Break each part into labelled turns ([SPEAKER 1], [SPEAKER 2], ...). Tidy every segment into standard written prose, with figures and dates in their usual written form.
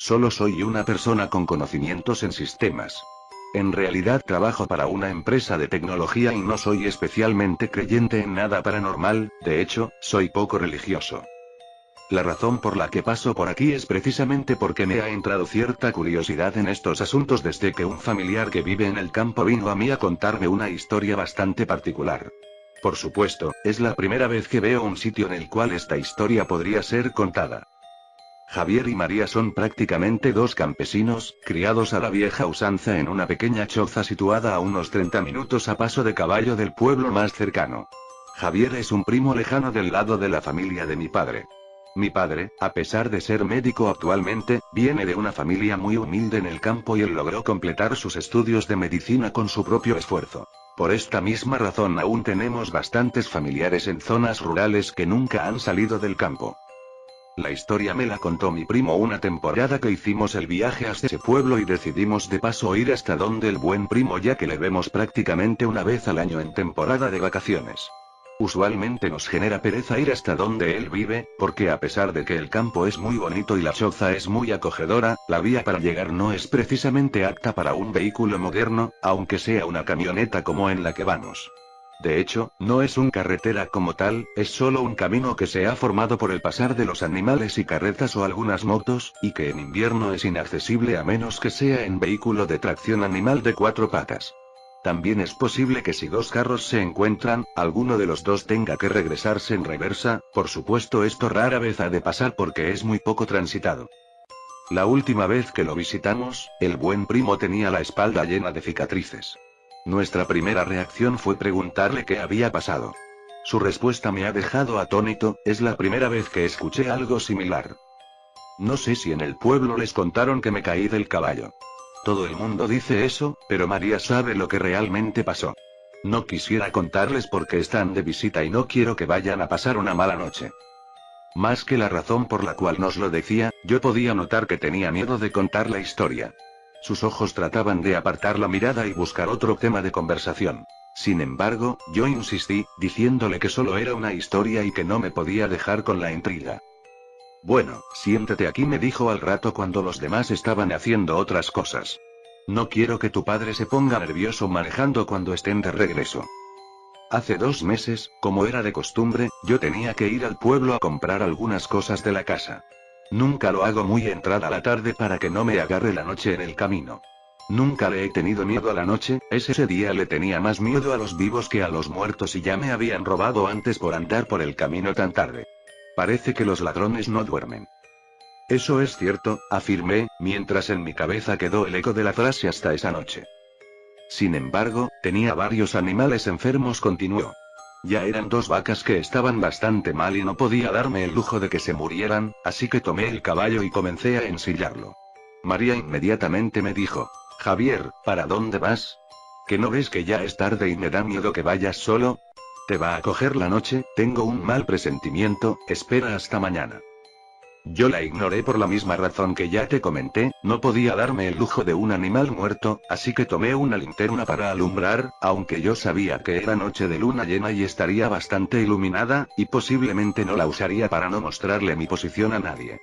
[SPEAKER 1] Solo soy una persona con conocimientos en sistemas. En realidad trabajo para una empresa de tecnología y no soy especialmente creyente en nada paranormal, de hecho, soy poco religioso. La razón por la que paso por aquí es precisamente porque me ha entrado cierta curiosidad en estos asuntos desde que un familiar que vive en el campo vino a mí a contarme una historia bastante particular. Por supuesto, es la primera vez que veo un sitio en el cual esta historia podría ser contada. Javier y María son prácticamente dos campesinos, criados a la vieja usanza en una pequeña choza situada a unos 30 minutos a paso de caballo del pueblo más cercano. Javier es un primo lejano del lado de la familia de mi padre. Mi padre, a pesar de ser médico actualmente, viene de una familia muy humilde en el campo y él logró completar sus estudios de medicina con su propio esfuerzo. Por esta misma razón aún tenemos bastantes familiares en zonas rurales que nunca han salido del campo. La historia me la contó mi primo una temporada que hicimos el viaje hasta ese pueblo y decidimos de paso ir hasta donde el buen primo ya que le vemos prácticamente una vez al año en temporada de vacaciones. Usualmente nos genera pereza ir hasta donde él vive, porque a pesar de que el campo es muy bonito y la choza es muy acogedora, la vía para llegar no es precisamente apta para un vehículo moderno, aunque sea una camioneta como en la que vamos. De hecho, no es una carretera como tal, es solo un camino que se ha formado por el pasar de los animales y carretas o algunas motos, y que en invierno es inaccesible a menos que sea en vehículo de tracción animal de 4 patas. También es posible que si dos carros se encuentran, alguno de los dos tenga que regresarse en reversa, por supuesto esto rara vez ha de pasar porque es muy poco transitado. La última vez que lo visitamos, el buen primo tenía la espalda llena de cicatrices. Nuestra primera reacción fue preguntarle qué había pasado. Su respuesta me ha dejado atónito, es la primera vez que escuché algo similar. No sé si en el pueblo les contaron que me caí del caballo. Todo el mundo dice eso, pero María sabe lo que realmente pasó. No quisiera contarles porque están de visita y no quiero que vayan a pasar una mala noche. Más que la razón por la cual nos lo decía, yo podía notar que tenía miedo de contar la historia. Sus ojos trataban de apartar la mirada y buscar otro tema de conversación. Sin embargo, yo insistí, diciéndole que solo era una historia y que no me podía dejar con la intriga. Bueno, siéntate aquí, me dijo al rato cuando los demás estaban haciendo otras cosas. No quiero que tu padre se ponga nervioso manejando cuando estén de regreso. Hace 2 meses, como era de costumbre, yo tenía que ir al pueblo a comprar algunas cosas de la casa. Nunca lo hago muy entrada la tarde para que no me agarre la noche en el camino. Nunca le he tenido miedo a la noche, ese día le tenía más miedo a los vivos que a los muertos y ya me habían robado antes por andar por el camino tan tarde. Parece que los ladrones no duermen. Eso es cierto, afirmé, mientras en mi cabeza quedó el eco de la frase hasta esa noche. Sin embargo, tenía varios animales enfermos, continuó. Ya eran 2 vacas que estaban bastante mal y no podía darme el lujo de que se murieran, así que tomé el caballo y comencé a ensillarlo. María inmediatamente me dijo: Javier, ¿para dónde vas? ¿Que no ves que ya es tarde y me da miedo que vayas solo? Te va a coger la noche, tengo un mal presentimiento, espera hasta mañana. Yo la ignoré por la misma razón que ya te comenté, no podía darme el lujo de un animal muerto, así que tomé una linterna para alumbrar, aunque yo sabía que era noche de luna llena y estaría bastante iluminada, y posiblemente no la usaría para no mostrarle mi posición a nadie.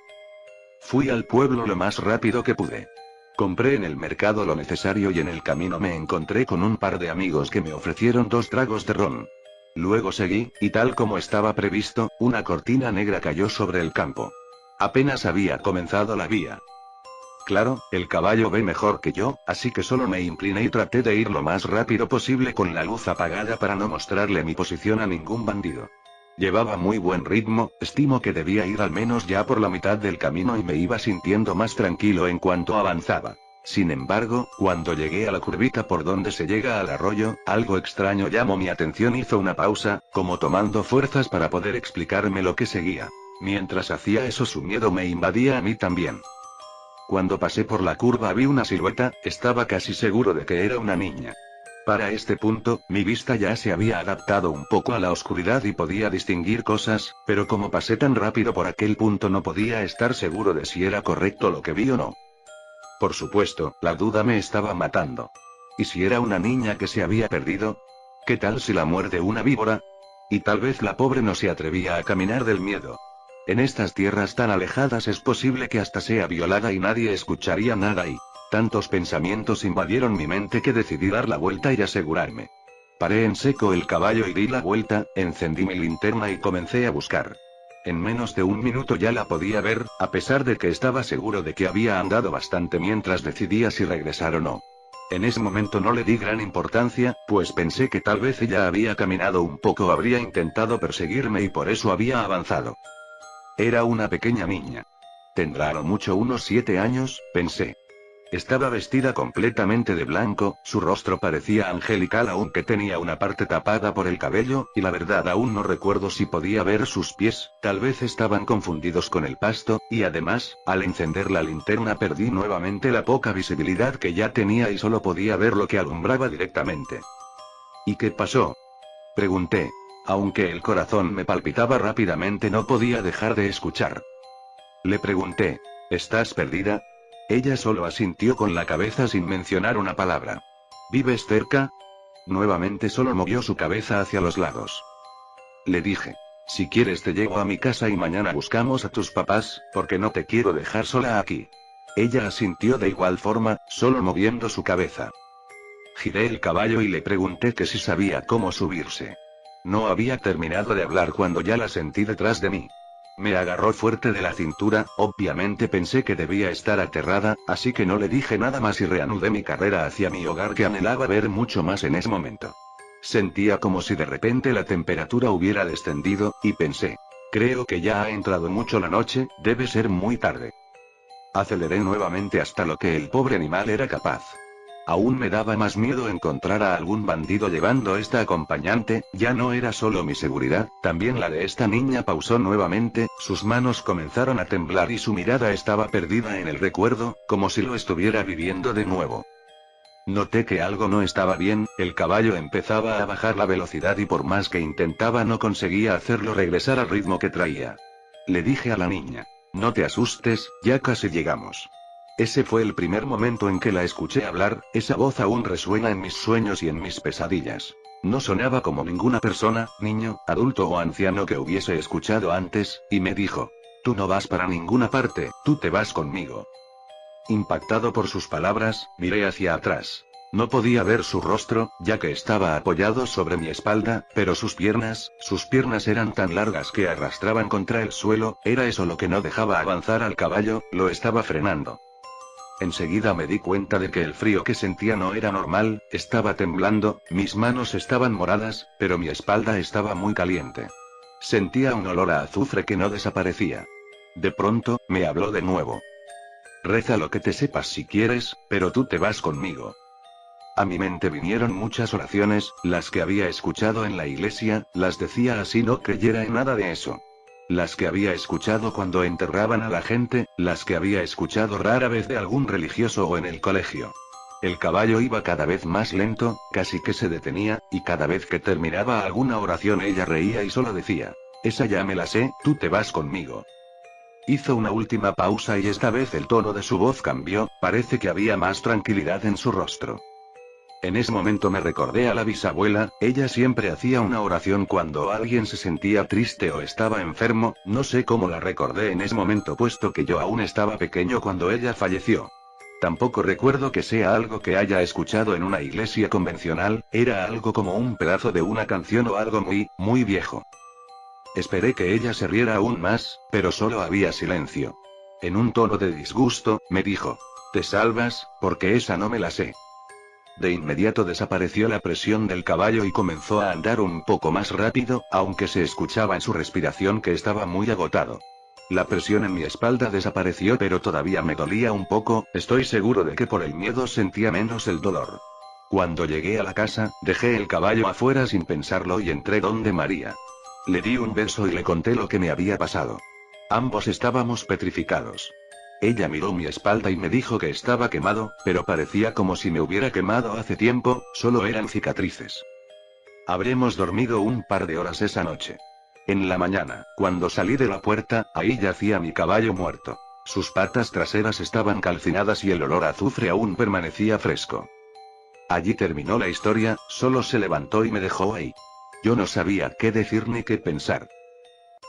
[SPEAKER 1] Fui al pueblo lo más rápido que pude. Compré en el mercado lo necesario y en el camino me encontré con un par de amigos que me ofrecieron 2 tragos de ron. Luego seguí, y tal como estaba previsto, una cortina negra cayó sobre el campo. Apenas había comenzado la vía. Claro, el caballo ve mejor que yo, así que solo me incliné y traté de ir lo más rápido posible con la luz apagada para no mostrarle mi posición a ningún bandido. Llevaba muy buen ritmo, estimo que debía ir al menos ya por la mitad del camino y me iba sintiendo más tranquilo en cuanto avanzaba. Sin embargo, cuando llegué a la curvita por donde se llega al arroyo, algo extraño llamó mi atención. Hizo una pausa, como tomando fuerzas para poder explicarme lo que seguía. Mientras hacía eso su miedo me invadía a mí también. Cuando pasé por la curva vi una silueta, estaba casi seguro de que era una niña. Para este punto, mi vista ya se había adaptado un poco a la oscuridad y podía distinguir cosas, pero como pasé tan rápido por aquel punto no podía estar seguro de si era correcto lo que vi o no. Por supuesto, la duda me estaba matando. ¿Y si era una niña que se había perdido? ¿Qué tal si la muerde una víbora? Y tal vez la pobre no se atrevía a caminar del miedo. En estas tierras tan alejadas es posible que hasta sea violada y nadie escucharía nada y... Tantos pensamientos invadieron mi mente que decidí dar la vuelta y asegurarme. Paré en seco el caballo y di la vuelta, encendí mi linterna y comencé a buscar. En menos de un minuto ya la podía ver, a pesar de que estaba seguro de que había andado bastante mientras decidía si regresar o no. En ese momento no le di gran importancia, pues pensé que tal vez ella había caminado un poco o habría intentado perseguirme y por eso había avanzado. Era una pequeña niña. Tendrá a lo mucho unos 7 años, pensé. Estaba vestida completamente de blanco, su rostro parecía angelical aunque tenía una parte tapada por el cabello, y la verdad aún no recuerdo si podía ver sus pies, tal vez estaban confundidos con el pasto, y además, al encender la linterna perdí nuevamente la poca visibilidad que ya tenía y solo podía ver lo que alumbraba directamente. ¿Y qué pasó? Pregunté. Aunque el corazón me palpitaba rápidamente no podía dejar de escuchar. Le pregunté, ¿estás perdida? Ella solo asintió con la cabeza sin mencionar una palabra. ¿Vives cerca? Nuevamente solo movió su cabeza hacia los lados. Le dije, si quieres te llevo a mi casa y mañana buscamos a tus papás, porque no te quiero dejar sola aquí. Ella asintió de igual forma, solo moviendo su cabeza. Giré el caballo y le pregunté que si sabía cómo subirse. No había terminado de hablar cuando ya la sentí detrás de mí. Me agarró fuerte de la cintura, obviamente pensé que debía estar aterrada, así que no le dije nada más y reanudé mi carrera hacia mi hogar que anhelaba ver mucho más en ese momento. Sentía como si de repente la temperatura hubiera descendido, y pensé, creo que ya ha entrado mucho la noche, debe ser muy tarde. Aceleré nuevamente hasta lo que el pobre animal era capaz. Aún me daba más miedo encontrar a algún bandido llevando esta acompañante, ya no era solo mi seguridad, también la de esta niña. Pausó nuevamente, sus manos comenzaron a temblar y su mirada estaba perdida en el recuerdo, como si lo estuviera viviendo de nuevo. Noté que algo no estaba bien, el caballo empezaba a bajar la velocidad y por más que intentaba no conseguía hacerlo regresar al ritmo que traía. Le dije a la niña, no te asustes, ya casi llegamos. Ese fue el primer momento en que la escuché hablar, esa voz aún resuena en mis sueños y en mis pesadillas. No sonaba como ninguna persona, niño, adulto o anciano que hubiese escuchado antes, y me dijo, tú no vas para ninguna parte, tú te vas conmigo. Impactado por sus palabras, miré hacia atrás. No podía ver su rostro, ya que estaba apoyado sobre mi espalda, pero sus piernas eran tan largas que arrastraban contra el suelo, era eso lo que no dejaba avanzar al caballo, lo estaba frenando. Enseguida me di cuenta de que el frío que sentía no era normal, estaba temblando, mis manos estaban moradas, pero mi espalda estaba muy caliente. Sentía un olor a azufre que no desaparecía. De pronto, me habló de nuevo. Reza lo que te sepas si quieres, pero tú te vas conmigo. A mi mente vinieron muchas oraciones, las que había escuchado en la iglesia, las decía así no creyera en nada de eso. Las que había escuchado cuando enterraban a la gente, las que había escuchado rara vez de algún religioso o en el colegio. El caballo iba cada vez más lento, casi que se detenía, y cada vez que terminaba alguna oración ella reía y solo decía, esa ya me la sé, tú te vas conmigo. Hizo una última pausa y esta vez el tono de su voz cambió, parece que había más tranquilidad en su rostro. En ese momento me recordé a la bisabuela, ella siempre hacía una oración cuando alguien se sentía triste o estaba enfermo, no sé cómo la recordé en ese momento puesto que yo aún estaba pequeño cuando ella falleció. Tampoco recuerdo que sea algo que haya escuchado en una iglesia convencional, era algo como un pedazo de una canción o algo muy, muy viejo. Esperé que ella se riera aún más, pero solo había silencio. En un tono de disgusto, me dijo, ¿te salvas? Porque esa no me la sé. De inmediato desapareció la presión del caballo y comenzó a andar un poco más rápido, aunque se escuchaba en su respiración que estaba muy agotado. La presión en mi espalda desapareció pero todavía me dolía un poco, estoy seguro de que por el miedo sentía menos el dolor. Cuando llegué a la casa, dejé el caballo afuera sin pensarlo y entré donde María. Le di un beso y le conté lo que me había pasado. Ambos estábamos petrificados. Ella miró mi espalda y me dijo que estaba quemado, pero parecía como si me hubiera quemado hace tiempo, solo eran cicatrices. Habremos dormido un par de horas esa noche. En la mañana, cuando salí de la puerta, ahí yacía mi caballo muerto. Sus patas traseras estaban calcinadas y el olor a azufre aún permanecía fresco. Allí terminó la historia, solo se levantó y me dejó ahí. Yo no sabía qué decir ni qué pensar.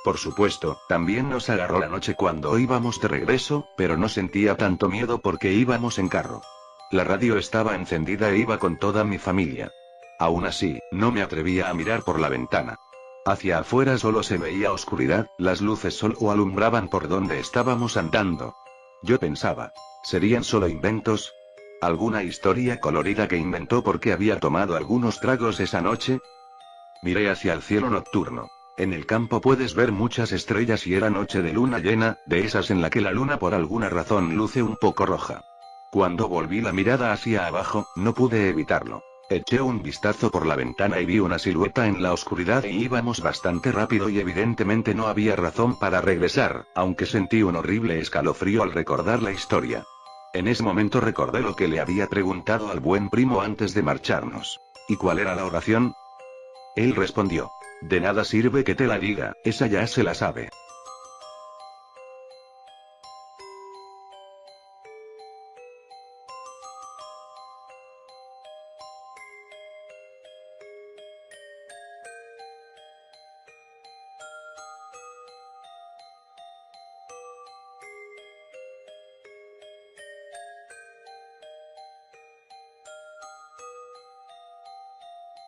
[SPEAKER 1] Por supuesto, también nos agarró la noche cuando íbamos de regreso, pero no sentía tanto miedo porque íbamos en carro. La radio estaba encendida e iba con toda mi familia. Aún así, no me atrevía a mirar por la ventana. Hacia afuera solo se veía oscuridad, las luces solo alumbraban por donde estábamos andando. Yo pensaba, ¿serían solo inventos? ¿Alguna historia colorida que inventó porque había tomado algunos tragos esa noche? Miré hacia el cielo nocturno. En el campo puedes ver muchas estrellas y era noche de luna llena, de esas en la que la luna por alguna razón luce un poco roja. Cuando volví la mirada hacia abajo, no pude evitarlo. Eché un vistazo por la ventana y vi una silueta en la oscuridad y íbamos bastante rápido y evidentemente no había razón para regresar, aunque sentí un horrible escalofrío al recordar la historia. En ese momento recordé lo que le había preguntado al buen primo antes de marcharnos. ¿Y cuál era la oración? Él respondió: de nada sirve que te la diga, esa ya se la sabe.